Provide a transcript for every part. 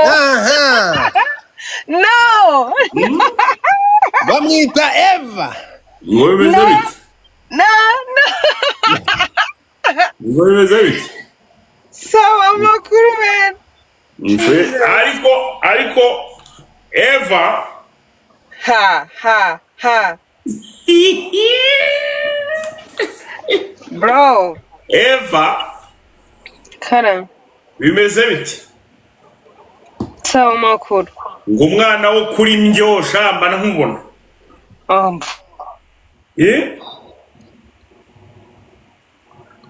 Aha. No. Bamwita Eva. Ngo bimeze bite? No. Ngo bimeze bite? Sawa makuru men. Ariko Eva. Ha. Bro. Eva. Karam. Bimeze bite? Sawa makuru. Ngo umwana wo kuri mbyo shamba na nkubona.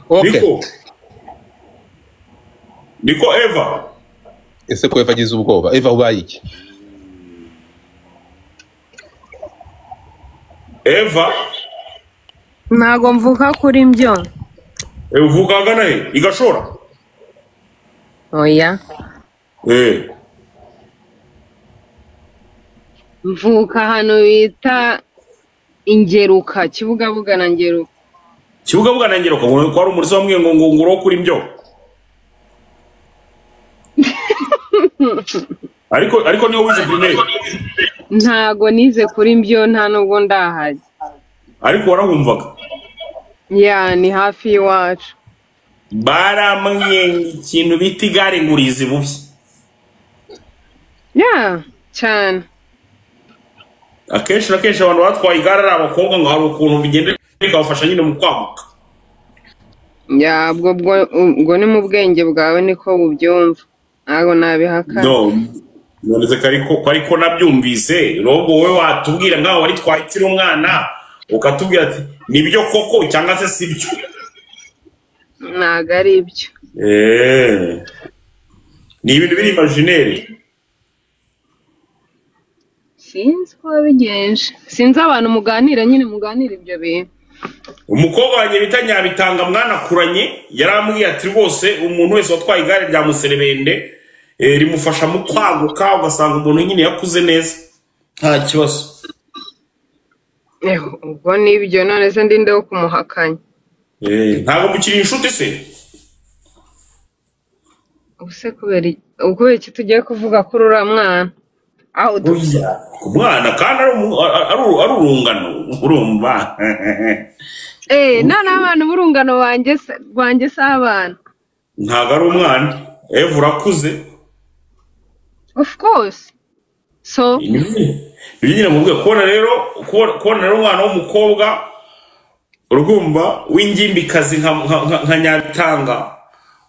Okay. Niko Eva. Ese ko Eva agize ubwoba. Eva ubaye iki? Eva. Ntago mvuka kuri mbyo. Uvuka gana he? Igashora. Oya. Mvuka hano bita Ingeruka, Kibugabuga na Ngeruka. Kibugabuga na Ngeruka, ko ari umurisi wamwe ngo nguro kuri mbyo. Ariko niyo wize primaire. Ntago nize kuri mbyo nta nubwo ndahaje. Ariko warahumvaga. Ya ni hafi iwacu. Baramwe ikintu bita igare ngurizi bubi. Ya, cyane. Akenshi abantu batwaye igare ari abakobwa ngo hari ukuntu bigenda bikabafasha nyine mu kwaguka. Ya, ubwo ni mu bwenge bwawe niko bubyumva. Ntago nabihaka. Noneze kariko nabyumvise, robo wowe watubwira ngaho wari twahitira umwana ukatubwira ati nibyo koko cyangwa se sibyo. Ntago ari ibyo. Ni ibintu biri imaginaire. Sinzi ko bigenje. Sinzi abantu muganira ibyo bintu. Umukobwa wanjye bita Nyabitanga mwana kuranye yarambwiye ati rwose umuntu wese watwaye igare rya muserebende rimufasha mu kwaguka ugasanga umuntu nyine yakuze neza nta kibazo. Ubwo nibyo none se ndinde wo kumuhakanya. Ntago mukiri inshuti se? Ubuse kubera iki tugiye kuvuga kuri uriya mwana? Aho ku mwana kandi ari urungano urumva. None abantu b'urungano rwanjye si abana. Ntago ari umwana. Eva urakuze. Of course. So nyine mubwe kubona rero umwana w'umukobwa urugumba w'ingimbikazi nka Nyabitanga,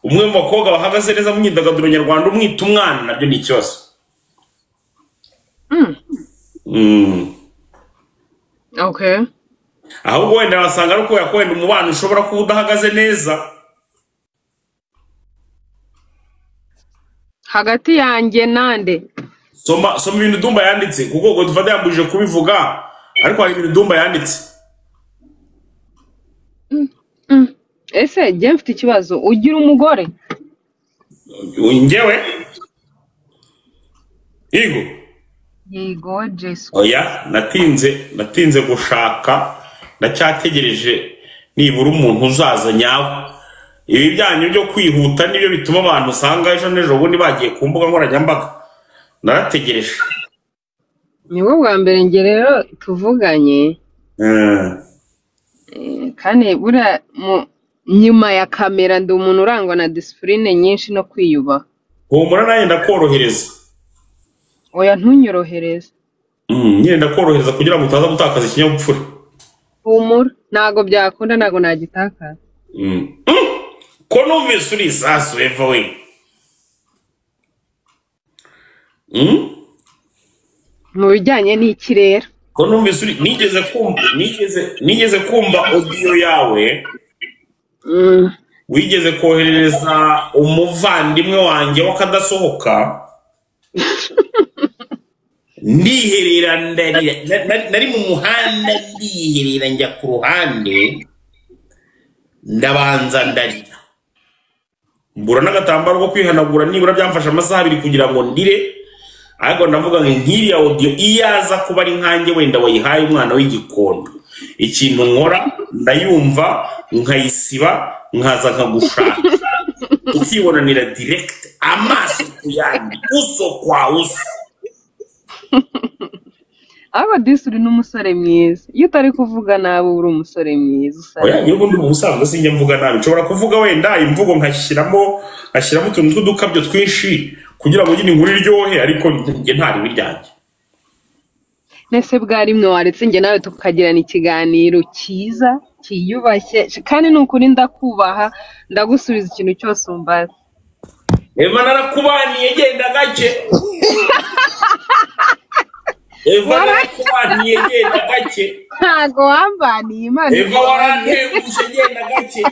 umwe mu bakobwa bahagaze neza mu myidagaduro nyarwanda umwita umwana, nabyo ni ikibazo. Okay. Ahubwo wenda wasanga ari uko yakwenda umubano ushobora kuba udahagaze neza hagati yanjye nande. Soma ibintu Dumba yanditse kuko Godfather yambujije kubivuga, ariko hari ibintu Dumba yanditse. Ese je mfite ikibazo, ugira umugore? Njyewe Yego Jesu. Oya, natinze gushaka, ndacyategereje nibura umuntu uzaza nyawe. Ibi byanyu byo kwihuta nibyo bituma abantu usanga ejo n'ejo bundi bagiye ku mbuga nkoranyambaga. Narategereje. Niwo bwa mbere nge rero tuvuganye. Kane bura nyuma ya kamera ndi umuntu urangwa na discipline nyinshi no kwiyubaha. Humura naye ndakorohereza. Oya ntunyorohereza. Nyine ndakorohereza kugira ngo utaza gutakaza ikinyabupfura. Humura ntago byakunda, ntago nagitakaza. Ko numvise uri isasu Eva we. Mu bijyanye n'ikirere. Ko numvise uri nigeze kumva audio yawe. Wigeze koherereza umuvandimwe wanjye wakadasohoka. Ndiherera nari mu muhanda ndiherera njya ku ruhande ndabanza ndarira. Mbura n'agatambaro ko kwihanagura nibura byamfasha amasaha 2 kugira ngo ndire. Ariko ndavuga ngo nkiriya audio iyaza kuba ari nkanjye wenda wayihaye umwana w'igikondo. Ikintu nkora ndayumva nkayisiba nkaza nkagushaka. Ukibonanira direct. amaso kuyandi uso kwa uso. Aba disuri n'umusore mwiza. Iyo utari kuvuga nawe uri umusore mwiza usa. Oya niyo bundi umusaza sinjye mvuga nabi. Nshobora kuvuga wenda imvugo nkashyiramo utuntu tw'udukabyo twinshi kugira ngo nyine inkuru iryohe ariko njye ntari biryanjye. Nese bwari mwe waretse njye nawe tukagirana ikiganiro cyiza kiyubashye kandi nukuri ndakubaha ndagusubiza ikintu cyose umbaza. Eva narakubaniye genda gake. Eva narakubaniye genda gake. Ntago wambaniye Imana. Eva warantenguje genda gake.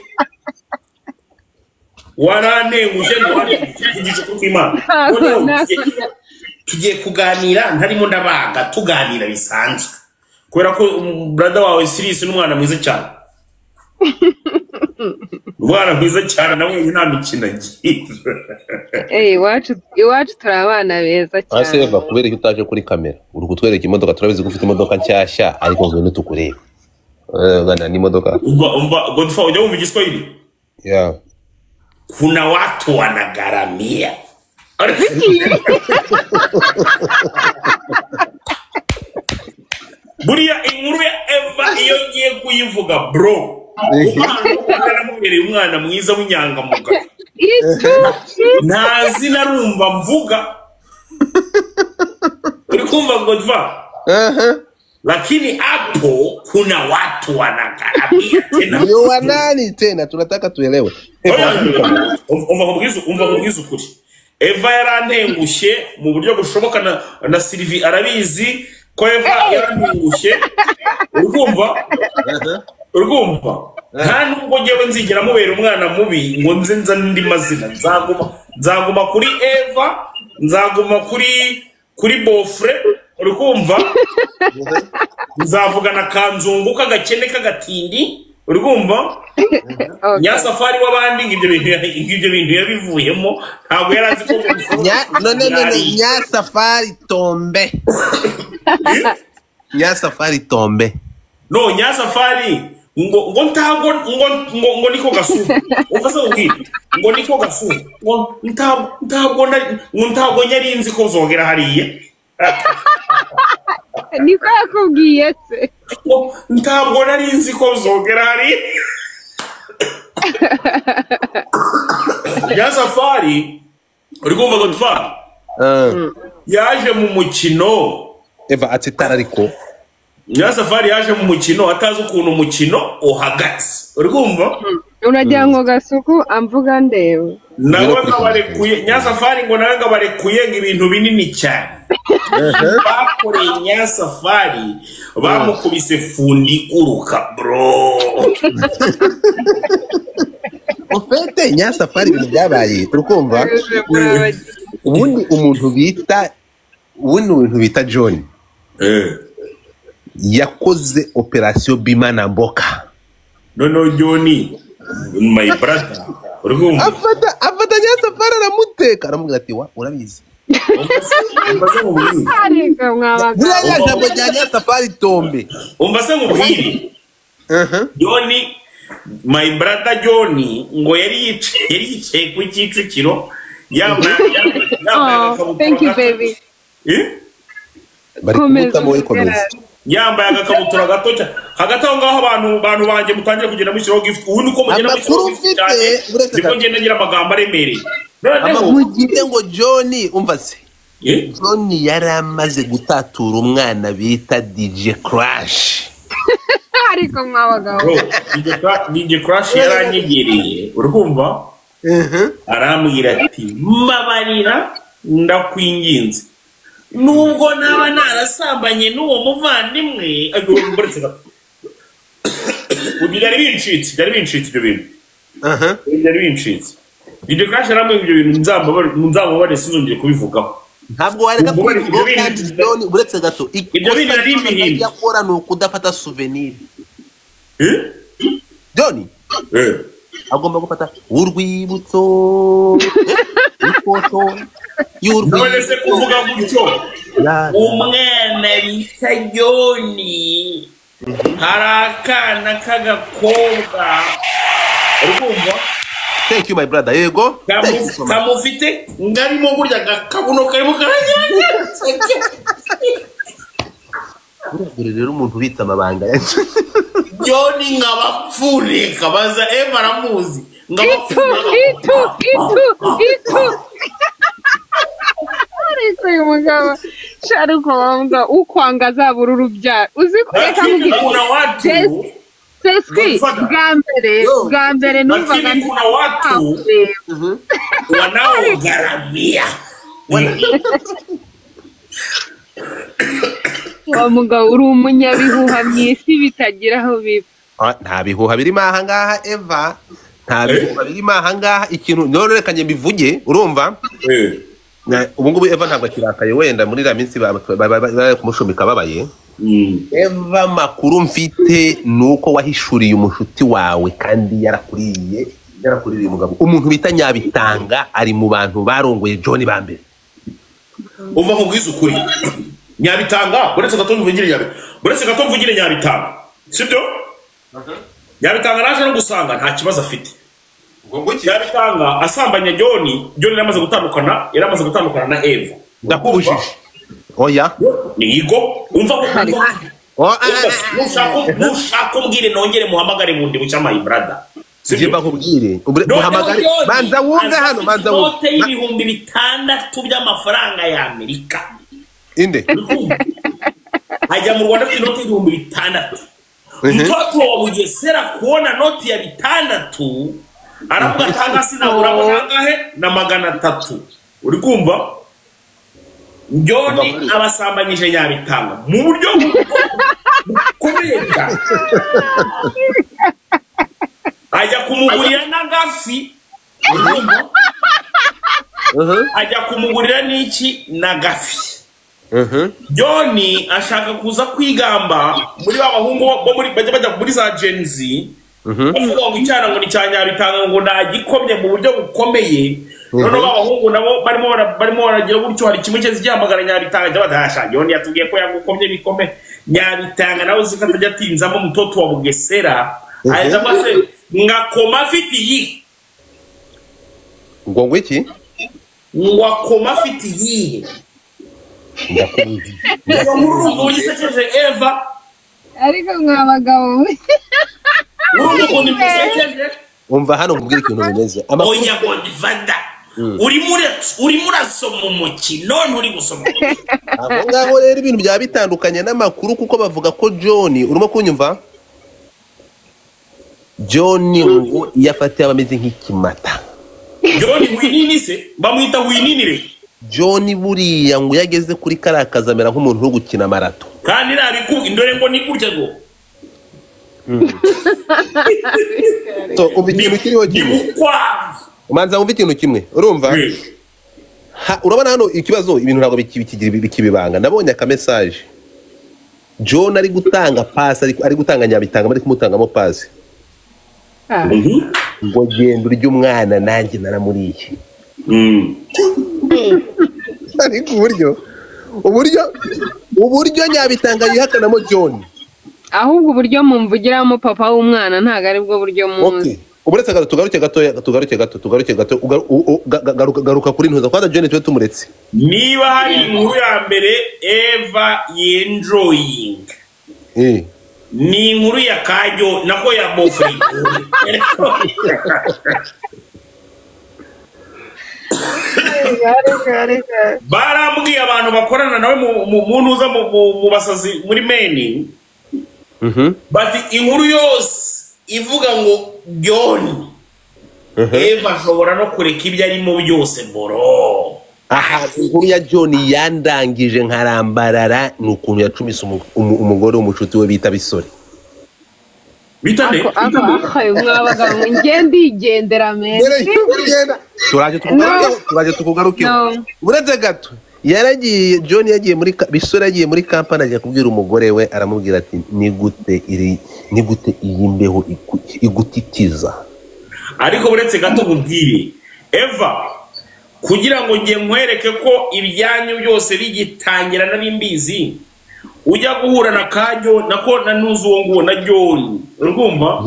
Warantenguje kugisha kw'Imana. Tugiye kuganira ntarimo ndabaga tuganira bisanzwe. Kubera ko brother wawe Sirius n'umwana mwiza cyane. Umwana mwiza cyane nawe nta mikino agiye. Iwacu turi abana beza cyane. Ase Eva kubera ko utaje kuri kamera uri kutwereka imodoka turabizi ko ufite imodoka nshyashya ariko ngo nitukurebe. Gana ni imodoka. Umva Godfa ujya wumva Igiswahili? Yeah. Kuna watu wanagaramia. Buriya inkuru ya Eva iyo ngiye kuyivuga bro. Umwana mwiza w'inyangamugayo. Ntazi narumva mvuga. Uri kumva Godfa? Lakini hapo kuna watu wanagaramia tena. Ni wanani tena tunataka tuelewe. Umva kubwiza ukuri. Eva yarantengushe mu buryo bushoboka na Sylvie arabizi ko Eva yarantengushe. Urumva? Nta nubwo ngewe nzigera mubera umwana mubi ngo nze nzandi mazina. Nzaguma kuri Eva, nzaguma kuri Bofre. Urumva? Nzavugana Kanzungu kagakene kagatindi. Urumva? Nyasafari w'abandi ngibyo bintu yabivuyemo ntabwo yarazi ko Nyasafari tombe. Nyasafari tombe. No Nyasafari ngo ntabwo ngo niko gasuku. Ufasa ubwira ngo niko gasuku. Ntabwo nyarinzi ko zogera hariye. Niko yakubwiye se. Ntabwo narinzi ko zogera hariye. Nyasafari uri kumva Godfa? Yaje mu mukino. Eva atitara ariko. Nyasafari yaje mu mukino atazi ukuntu umukino uhagaze. Uri kumva? Uragira ngo gasuku amvuga ndewe. Nawe ngabarekuye Nyasafari ngo nawe ngabarekuye ibintu binini cyane. Bakoreye Nyasafari bamukubise fundi uruka bro. Ufite Nyasafari byabaye urukumva? Ubundi umuntu bita John yakoze operation Bimana Mboka. No Johnny my brother. Urumva? Afata Nyasafari aramuteka aramubwira ati wa urabizi. Umbaze mu bwiri. Areka mwabaga. Buriya jambo rya Nyasafari tombe. Umbaze mu bwiri. Johnny my brother Johnny ngo yari yicaye ku Kicukiro yambaye Thank you baby. Bari kumuta mu ikomeza. Yambaye agakabutura gato cyane. Hagati aho ngaho abantu banje mutangira kugenda mushyiraho gift. Ubu niko mugenda mushyiraho gift cyane. Niko ngenda ngira amagambo aremereye. Amugire ngo John umva se. John yaramaze gutatura umwana bita DJ Crash. Ariko mwabagaho. DJ Crash yaranyegereye. Urumva? Arambwira ati mbabarira ndakwinginze. Nubwo naba narasambanye n'uwo muvandimwe agomboretse gato. Byari bincitse ibyo bintu. Byari bincitse. DJ Crash arambwira ibyo bintu nzamubare sinzongeye kubivugaho. Ntabwo wareka kubivuga kandi John uretse gato. Ibyo bintu ari ibihimbi. Yakora no kudafata souvenir. John? Agomba gufata urwibutso. Ifoto. None se kuvuga gutyo umwana bita Joni hari akana k'agakobwa urumva Thank you my brother. Yego. Kamufite ngarimo burya gakabuno karimo karajyanye. Uragure rero umuntu ubita amabanga. Joni ngabapfune kabaza Eva aramuzi. Ngabapfune. Itu. Ariko uyu mugabo sharuko bambwa ukwangaza bururu bya. Uzi ko reka kuna watu. Sesi bwa mbere numvaga kuna watu wanaogaramia. Wa mugabo uri umunyabihuha mwisi bitagira aho biba. Nta bihuha birimo aha ngaha Eva. Nta bihuha birimo aha ngaha ikintu none reka njye bivuge urumva? Ubu ngubu Eva ntabwo kirakaye wenda muri la minsi kumushumika babaye. Eva makuru mfite nuko wahishuriye umushuti wawe kandi yarakuriye umugabo. Umuntu bita Nyabitanga ari mu bantu barongoye John bambere. Uva mu bwiza ukuri. Nyabitanga uretse gato mvugire Nyabitanga. Sibyo? Nyabitanga naje no gusanga nta kibazo afite. Nyabitanga asambanya John yaramaze gutandukana na Eva. Ndakubujije. Oya. Nigo umva nushaka umbwire nongere muhamagare bundi bucya my brother. Sibyo kubwire. Muhamagare banza wumve hano banza wumve. Note y'ibihumbi 6 by'amafaranga ya Amerika. Inde. Ajya mu Rwanda afite note y'ibihumbi 6. Mtoto wa Bugesera kuona noti ya 6 aravuga tanga sinabura nangahe na 300. Uri kumva? Joni abasambanyije Nyabitanga mu buryo kubeka. Ajya kumugurira n'agafi. Ajya kumugurira n'iki n'agafi. Joni ashaka kuza kwigamba muri babahungu bo muri bajya muri za Gen Z. Bavuga ngo icyana ngo ni cya Nyabitanga ngo nagikomye mu buryo bukomeye. None babahungu nabo barimo baragira gutyo hari kimwe cyeze cyamagara Nyabitanga cyabadasha. Joni yatubwiye ko yagukomye bikome. Nyabitanga nawe zikatajya tinzamo mutoto wa Bugesera. Aje base ngakoma afite iyi. Ngo ngwiki? Ngakoma afite iyi. Urumva uyisekeje Eva. Ariko mwabagabo. Umva hano nkubwira ikintu bimeze. Oya Godivanda. Uri murasoma umukino nturi gusoma. Abo ngabo rero ibintu bya bitandukanye n'amakuru kuko bavuga ko John urimo kunyumva? John ngo yafatiye abameze nk'ikimata. John winini se bamwita wininire. John buriya ngo yageze kuri karakazamera nk'umuntu uri gukina marato. Kandi nabiku indore ngo ni gutya go. So ubikintu kiriho kimwe. Umanza umva ikintu kimwe. Urumva? Urabona hano ikibazo ibintu ntabwo bikibibanga. Nabonye aka message. John ari gutanga pass ari gutanga Nyabitanga bari kumutangamo pass. Ngo genda urya umwana nanjye naramuriye. Ariko uburyo Nyabitanga yihakanamo John. Ahubwo uburyo mumvugiramo papa w'umwana ntago ari bwo buryo muzi. Uburetse tugaruke gato garuka kuri ntuza kwanda John twe tumuretse. Niba hari inkuru ya mbere Eva enjoying. Ni inkuru ya Kajyo nako ya boyfriend. Barambwiye abantu bakorana nawe mu ntuza mu basazi muri meni. Bati inkuru yose ivuga ngo John Eva ashobora no kureka ibyo arimo byose boro. Aha inkuru ya John yandangije nkarambarara nukuntu yacumise umugore w'umucuti we bita Bisore. Bitane mwabagabo ngendigendera menshi. Turaje tukugaruke. Uretse gato yaragiye John yagiye muri Bisore yagiye muri kampani ajya kubwira umugore we aramubwira ati ni gute iyi mbeho igutitiza. Ariko uretse gato kubwire Eva kugira ngo ngiye nkwereke ko ibyanyu byose bigitangira n'abimbizi ujya guhura na Kajyo nako na ntuzu wo ngo na John urumva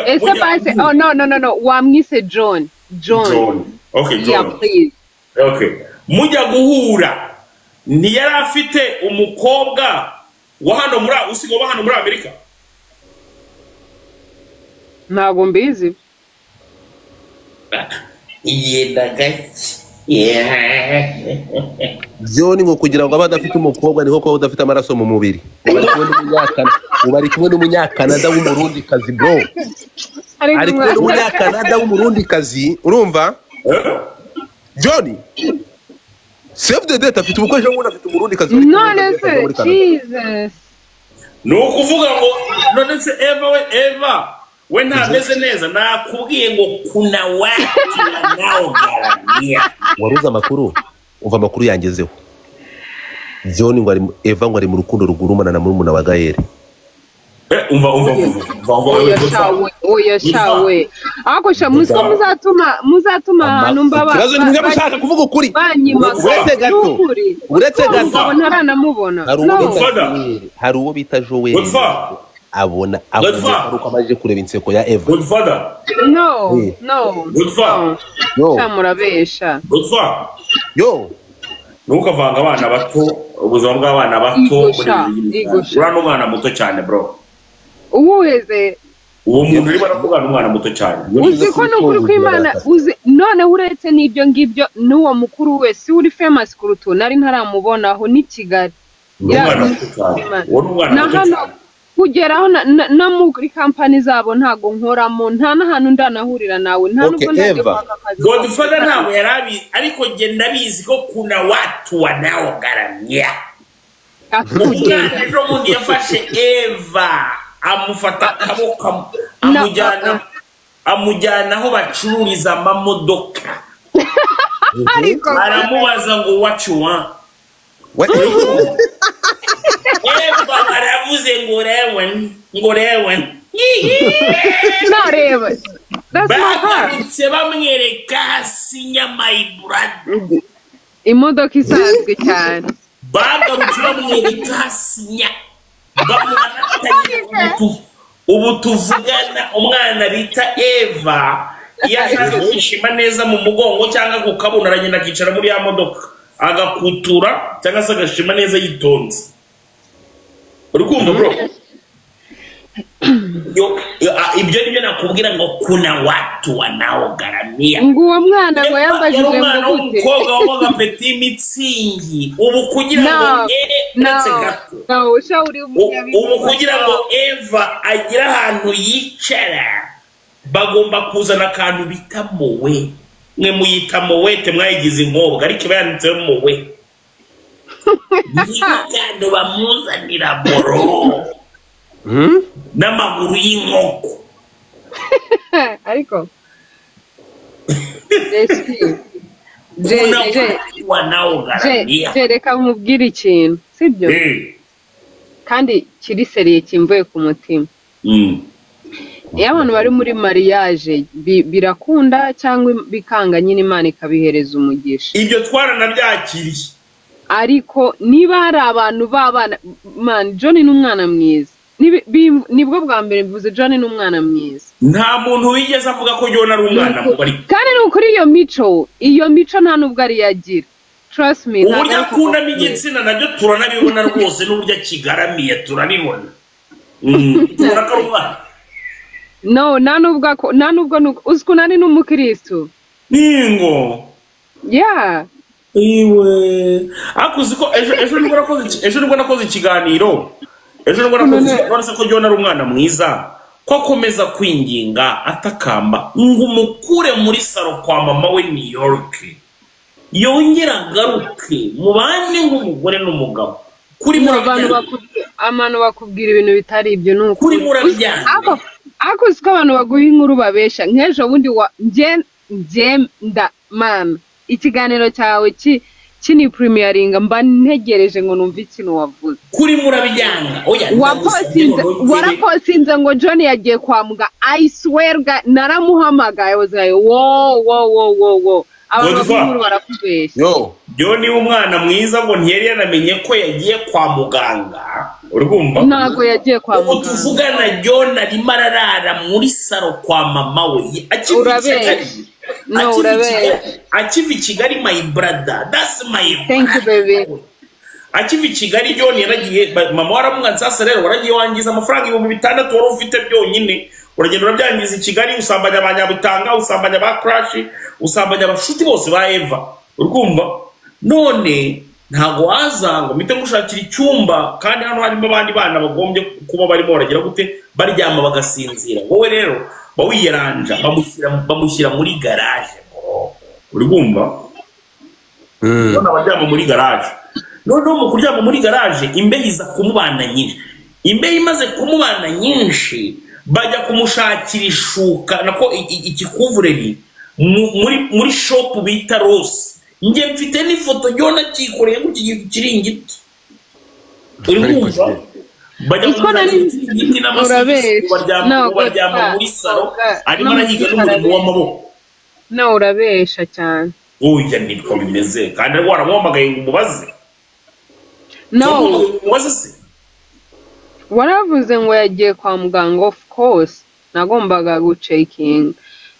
ese base no wamwise John. Okay, John. Yeah, please. Okay. Mujya guhura ntiyari afite umukobwa wa hano muri usigo wa hano muri Amerika? Ntabwo mbizi. Yenda gake. John ngo kugira ngo abadafite umukobwa niho ko udafite amaraso mu mubiri. Ubari kumwe n'umunyakanada w'umurundi kazi bro. Ari kumwe n'umunyakanada w'umurundi kazi, urumva? John save the date afite umukoresha ngo afite umurundi kazi. None se Jesus. No kuvuga ngo none se Eva we ntameze neza nakubwiye ngo kuna watu wanaogaramia. Waruza makuru uva makuru yangezeho. John ngo ari Eva ngo ari mu rukundo rugurumana na murumuna wa Gael. Oya shawe. Ako sha muzatuma ahantu mbaba. Kibazo ni mushaka kuvuga ukuri. Uretse gato. Ntaranamubona. Hari uwo bita Joel. Abona uko amaje kureba inseko ya Eva. Godfather. No. Godfather. Murabesha. Godfather. Yo. Ntukavanga abana bato, ubuzima bw'abana bato. Urano umwana muto cyane bro. Uwuheze. Uwo muntu uri baravuga n'umwana muto cyane. Uzi ko n'ukuri kw'Imana uzi none uretse n'ibyo ngibyo n'uwo mukuru wese uri famous kuruto nari ntaramubonaho ni Kigali. Kugeraho na muri company zabo ntago nkoramo nta nahantu ndanahurira nawe nta nubwo ndaje kwaka akazi. Godfather ntabwo yarabi ariko je ndabizi ko kuna watu wanaogaramia. Ejo bundi yafashe Eva amufata akaboko amujyana aho bacururiza amamodoka. Ariko aramubaza ngo what you want? Eva baravuze ngo rewen. Nareba. Bagarutse bamwereka sinya my brother. Imodoka isanzwe cyane. Bagarutse bamwereka sinya. Ubu tuvugana umwana bita Eva yashaka kwishima neza mu mugongo cyangwa kukabona aragenda akicara muri ya modoka agakutura cyangwa se agashima neza yitonze. Uri kumva bro? Ibyo nibyo nakubwira ngo kuna watu wanaogaramia. Nguwo mwana ngo yambajije ngo gute? Umukobwa wabaga Petit Mitsingi ubu kugira ngo ubu kugira ngo Eva agira ahantu yicara bagomba kuzana akantu bita mowe. Mwe muyita mowe te mwayigize inkobwa ariko bayanditseho mowe. Nikando bamuzanira boro. N'amaguru y'inkoko. Ariko reka mubwire ikintu sibyo kandi kiri seriye kimvuye ku mutima. Iyo abantu bari muri mariage birakunda cyangwa bikanga nyine Imana ikabihereza umugisha. Ibyo twaranabyakiriye. Ariko niba hari abantu babana man John ni umwana mwiza. Nibwo bwa mbere bivuze John ni umwana mwiza. Nta muntu wigeze avuga ko John ari umwana mubi. Kandi n'ukuri iyo mico nta nubwo ari yagira. Trust me. Uburyo akunda n'igitsina nabyo turanabibona rwose n'uburyo kigaramiye turabibona. Turakarumva. No, nta nubwo uziko nani n'umukristo. Ningo. Yeah. Iwe. Akuzi ko ejo nibwo nakoze ikiganiro. Ejo nibwo nakoze ko John ari umwana mwiza. Ko akomeza kwinginga atakamba ngo umukure muri salo kwa mama we New York. Yongera garuke mubane nk'umugore n'umugabo. Kuri abantu bakubwira ibintu bitari ibyo nuko. Kuri murabyanga. Ako siko abantu baguha inkuru babesha nk'ejo bundi man ikiganiro cyawe kini premieringa mba ntegereje ngo numve ikintu wavuze. Kuri murabyanga. Oya waraposinze ngo John yagiye kwa muga. I swear naramuhamagaye I was like wow. abantu bakuru barakubeshya. Yo ni umwana mwiza ngo ntiyari yanamenye ko yagiye kwa muganga. Urumva? Ntago yagiye kwa muganga. Tuvugana John arimo ararara muri saro kwa mama we. Akiva Kigali my brother. That's my Thank you baby. Akiva Kigali John yaragiye mama waramwanza sasa rero waragiye wangiza amafaranga 6,000 wari ufite byonyine. Uragenda urabyangiza Kigali usambanya abanyabutanga usambanya ba crash usambanya abashuti bose ba Eva. Urumva? None ntago wazanga mite gushakira icyumba kandi hano harimo abandi bana bagombye kuba barimo baragira gute baryama bagasinzira. Wowe rero bawiyaranja bamushyira muri garage. Urumva? None abaryama muri garage. None mu kuryama muri garage imbeho iza kumubana nyinshi. Imbeho imaze kumubana nyinshi bajya kumushakira ishuka nako ikikuvureri muri shop bita Rose. Nge mfite n'ifoto Jona kikoreye ku kiringiti. Urumva? Bajya kumushakira n'amasigo baryama muri saro arimo arahiga n'umurimo w'amaboko. Na urabesha cyane. Oya niko bimeze kandi waramuhamagaye ngo umubaze. No. Waravuze ngo yagiye kwa muganga of course. Nagombaga guchecking.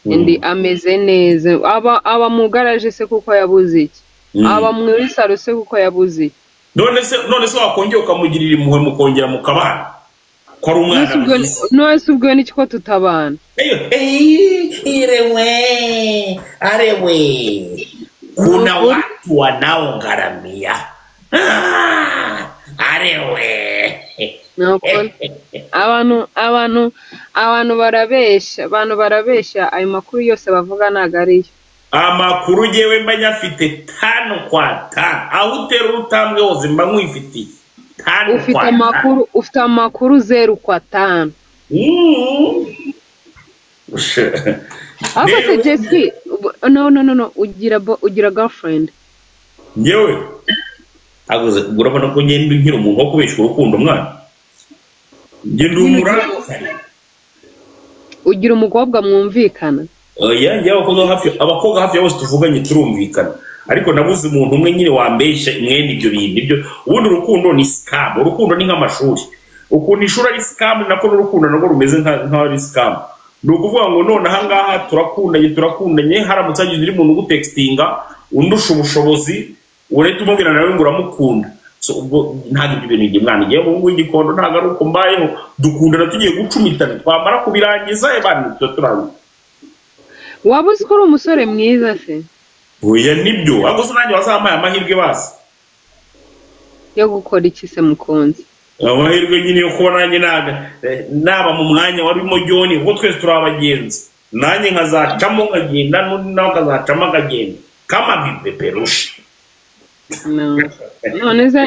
Ndi ameze neza. Aba mu garage se kuko yabuze iki? Aba muri saro se kuko yabuze iki? None se wakongera ukamugirira impuhwe mukongera mukabana. Ko ari umwana mwiza. No subwo ni kiko tutabana. Arewe. Kuna watu wanaongaramia. Arewe. Abantu barabesha ayo makuru yose bavuga nagariyo. Amakuru jewe mbanya afite 5 kwa 5 aho utera urutambwe hose mba mwifitiye 5 kwa 5 ufite amakuru 0 kwa 5. Aba Jesse no ugira girlfriend. Nyewe aguze urabona ko ngende nkira umuntu wo kubeshya urukundo mwana. Ngende umura ugira umukobwa mwumvikana. Oya njye abakobwa hafi bose tuvuganye turumvikana ariko nabuze umuntu umwe nyine wambesha mwene ibyo bintu ibyo ubundi urukundo ni scam. Urukundo ni nk'amashuri. Ukunda ishuri ari scam nako urukundo nako rumeze nka scam. Nukuvuga ngo none ahangaha turakundanye haramutse agize uri muntu gutextinga undusha ubushobozi urete umubwira nawe ngo uramukunda. So ubwo ntago ibyo bintu mwana ngiye mu ngikondo ntago ari uko mbayeho dukundana tugiye gucumitana twamara kubirangiza ebana turangiza. Wabuze ko umusore mwiza se? Oya nibyo aguze nanjye wazampaye amahirwe basi yo gukora iki se mukunzi. Amahirwe nyine yo kuba nanjye naba mu mwanya warimo John ubwo twese turabagenzi nanjye nkazacamo nkagenda n'undi nawe akazacamo akagenda kama bipeperushi. No. None se